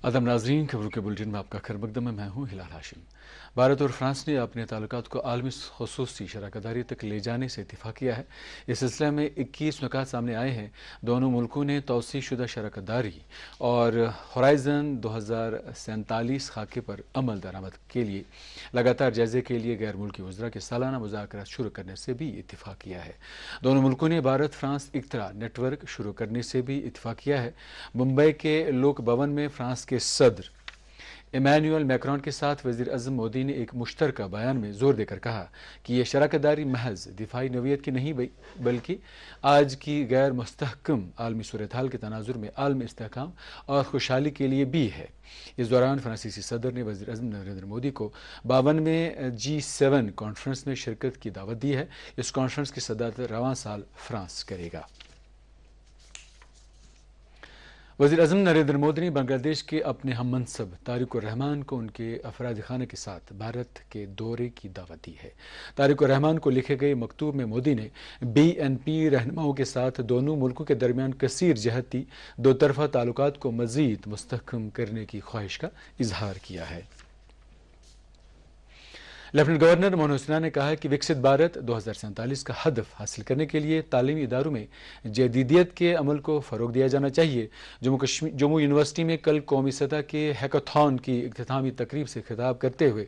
आदम नाजरीन, खबरों के बुलेटिन में आपका खैर मकदम है। मैं हूँ हिलाल हाशिम। भारत और फ्रांस ने अपने ताल्लुकात को आलमी खसूसी शराकतदारी तक ले जाने से इत्तेफाक किया है। इस सिलसिले में 21 नुकात सामने आए हैं। दोनों मुल्कों ने तौसी शुदा शराकतदारी और होराइजन 2047 खाके पर अमल दरामद के लिए लगातार जायजे के लिए गैर मुल्की वज़रा के सालाना मुज़ाकरात शुरू करने से भी इत्तेफाक किया है। दोनों मुल्कों ने भारत फ्रांस इख्तरा नेटवर्क शुरू करने से भी इत्तेफाक किया है। मुंबई के लोक भवन में फ्रांस के सदर इमैनुअल मैक्रोन के साथ वज़ीर आज़म मोदी ने एक मुश्तरका बयान में जोर देकर कहा कि यह शराकतदारी महज दिफाई नौइयत की नहीं बल्कि आज की गैर मुस्तहकम आलमी सूरत हाल के तनाजुर में आलमी इस्तेहकाम और खुशहाली के लिए भी है। इस दौरान फ्रांसीसी सदर ने वज़ीर आज़म नरेंद्र मोदी को 52वें G7 कॉन्फ्रेंस में शिरकत की दावत दी है। इस कॉन्फ्रेंस की सदारत रवां साल फ्रांस करेगा। वज़ीर आज़म नरेंद्र मोदी ने बांग्लादेश के अपने हम मनसब तारिक-उर-रहमान को उनके अफराद खाने के साथ भारत के दौरे की दावत दी है। तारिक-उर-रहमान को लिखे गए मकतूब में मोदी ने BNP रहनुमाओं के साथ दोनों मुल्कों के दरमियान कसीर जहती दो तरफ़ा ताल्लुकात को मज़ीद मुस्तहकम करने की ख्वाहिश का इजहार किया है। लेफ्टिनेंट गवर्नर मनोज सिन्हा ने कहा है कि विकसित भारत 2047 का हदफ हासिल करने के लिए तालीमी इदारों में जदीदियत के अमल को फ़रोग दिया जाना चाहिए। जम्मू यूनिवर्सिटी में कल कौमी सतह के हैकाथॉन की इख्तितामी तकरीब से खिताब करते हुए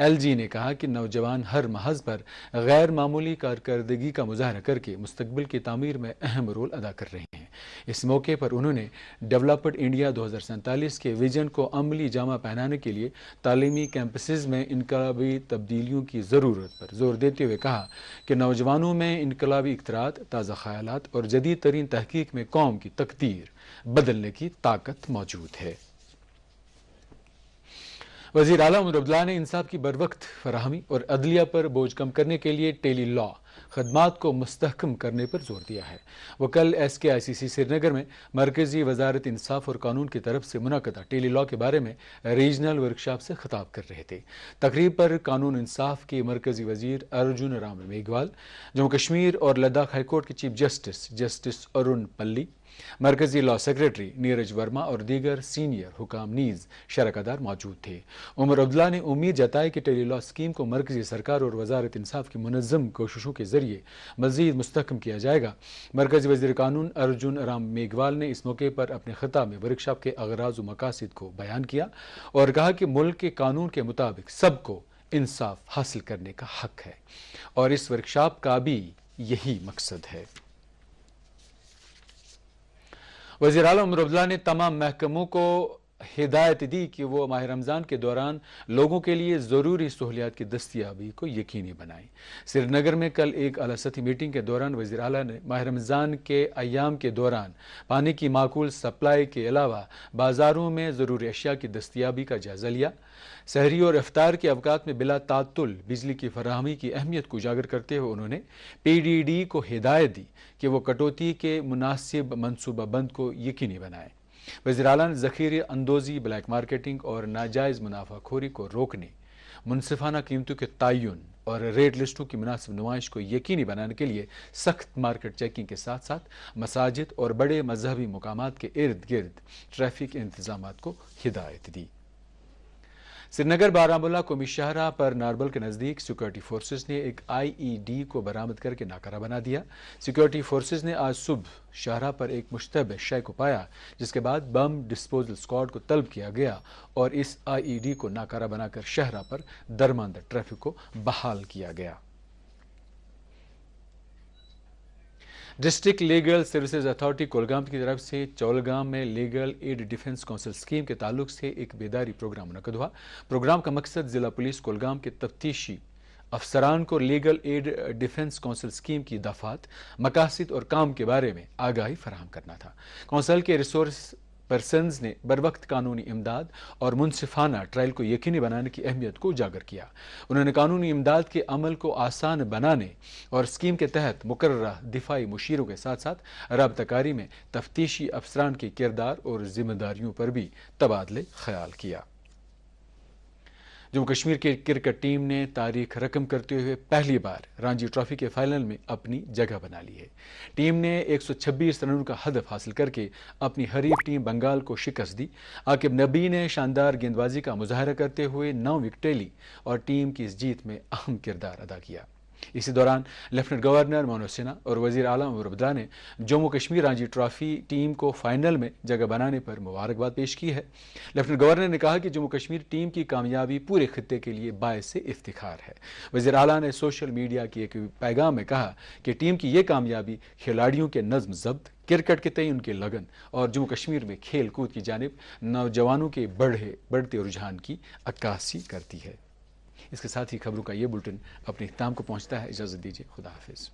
LG ने कहा कि नौजवान हर महज पर गैर मामूली कारकर्दगी का मुजाहरा करके मुस्तकबिल की तामीर में अहम रोल अदा कर रहे हैं। इस मौके पर उन्होंने डेवलप्ड इंडिया 2047 के विजन को अमली जामा पहनाने के लिए तालीमी कैंपसेस में इनकलाबी तब्दीलियों की ज़रूरत पर जोर देते हुए कहा कि नौजवानों में इनकलाबी इख्तरात, ताज़ा ख़यालात और जदीद तरीन तहकीक में कौम की तकदीर बदलने की ताकत मौजूद है। वज़ीर आला उमर अब्दुल्ला ने इंसाफ की बरवक्त फराहमी और अदलिया पर बोझ कम करने के लिए टेली लॉ खदमात को मुस्तहकम करने पर जोर दिया है। वो कल SKICC श्रीनगर में मरकज़ी वजारत इंसाफ और कानून की तरफ से मुनक़दा टेली लॉ के बारे में रीजनल वर्कशॉप से खिताब कर रहे थे। तकरीब पर कानून इंसाफ के मरकज़ी वज़ीर अर्जुन राम मेघवाल, जम्मू कश्मीर और लद्दाख हाईकोर्ट के चीफ जस्टिस अरुण पल्ली, मरकज़ी लॉ सेक्रेटरी नीरज वर्मा और दीगर सीनियर हुकाम नीज़ शराकतदार मौजूद थे। उमर अब्दुल्ला ने उम्मीद जताई कि टेली लॉ स्कीम को मरकज़ी सरकार और वजारत इंसाफ की मुनज़्ज़म कोशिशों के ज़रिए मज़ीद मुस्तहकम किया जाएगा। मरकज़ी वज़ीर कानून अर्जुन राम मेघवाल ने इस मौके पर अपने खिताब में वर्कशॉप के अगराज़ व मकासिद को बयान किया और कहा कि मुल्क के कानून के मुताबिक सबको इंसाफ हासिल करने का हक है और इस वर्कशॉप का भी यही मकसद है। वज़ीर आला उमर अब्दुल्ला ने तमाम महकमों को हिदायत दी कि वो माह रमज़ान के दौरान लोगों के लिए ज़रूरी सहूलियात की दस्तियाबी को यकीनी बनाएं। श्रीनगर में कल एक आला सतही मीटिंग के दौरान वज़ीर आला ने माह रमज़ान के अय्याम के दौरान पानी की माकूल सप्लाई के अलावा बाज़ारों में ज़रूरी अशिया की दस्तियाबी का जायज़ा लिया। सहरी और इफ्तार के अवकात में बिला तातुल बिजली की फराहमी की अहमियत को उजागर करते हुए उन्होंने PDD को हिदायत दी कि वो कटौती के मुनासिब मनसूबा बंद को यकीनी बनाए। वज़ीर आला ने ज़ख़ीरे अंदोज़ी, ब्लैक मार्केटिंग और नाजायज़ मुनाफाखोरी को रोकने, मुनसिफाना कीमतों के तयन और रेट लिस्टों की मुनासिब नुमाइश को यकीनी बनाने के लिए सख्त मार्केट चेकिंग के साथ साथ मसाजिद और बड़े मजहबी मुकामात के इर्द गिर्द ट्रैफिक इंतजामात को हिदायत दी। श्रीनगर बारामूला कौमी शाहराह पर नारबल के नज़दीक सिक्योरिटी फोर्सेस ने एक IED को बरामद करके नाकारा बना दिया। सिक्योरिटी फोर्सेस ने आज सुबह शाहराह पर एक मुश्तबह शय को पाया, जिसके बाद बम डिस्पोजल स्क्वाड को तलब किया गया और इस IED को नाकारा बनाकर शाहराह पर दरमांदा ट्रैफिक को बहाल किया गया। District legal services authority Kulgam की तरफ से चौलगाम में legal aid defence council scheme के ताल्लुक से एक बेदारी प्रोग्राम मुनक़द हुआ। प्रोग्राम का मकसद ज़िला पुलिस कोलगाम के तफ्तीशी अफसरान को legal aid defence council scheme की दफात, मकासद और काम के बारे में आगाही फराहम करना था। काउंसिल के रिसोर्स पर्सन्स ने बरवक्त कानूनी इमदाद और मुनसिफाना ट्रायल को यकीनी बनाने की अहमियत को उजागर किया। उन्होंने कानूनी इमदाद के अमल को आसान बनाने और स्कीम के तहत मुकर्ररा दिफाई मुशीरों के साथ साथ राबताकारी में तफ्तीशी अफसरान के किरदार और जिम्मेदारियों पर भी तबादले ख्याल किया। जम्मू कश्मीर की क्रिकेट टीम ने तारीख रकम करते हुए पहली बार रणजी ट्रॉफी के फाइनल में अपनी जगह बना ली है। टीम ने 126 रनों का हदफ हासिल करके अपनी हरीफ टीम बंगाल को शिकस्त दी। आकिब नबी ने शानदार गेंदबाजी का मुजाहरा करते हुए 9 विकेटें ली और टीम की इस जीत में अहम किरदार अदा किया। इसी दौरान लेफ्टिनेंट गवर्नर मनोज सिन्हा और वजीर आला उमर अब्दुल्ला ने जम्मू कश्मीर रणजी ट्रॉफी टीम को फाइनल में जगह बनाने पर मुबारकबाद पेश की है। लेफ्टिनेंट गवर्नर ने कहा कि जम्मू कश्मीर टीम की कामयाबी पूरे खित्ते के लिए बायस इफ्तिखार है। वजीर आला ने सोशल मीडिया की एक पैगाम में कहा कि टीम की ये कामयाबी खिलाड़ियों के नज्म ज़ब्त, क्रिकेट के तय उनके लगन और जम्मू कश्मीर में खेल कूद की जानिब नौजवानों के बढ़ते रुझान की अक्कासी करती है। इसके साथ ही खबरों का ये बुलेटिन अपने इख्तिताम को पहुंचता है। इजाज़त दीजिए, खुदा हाफिज़।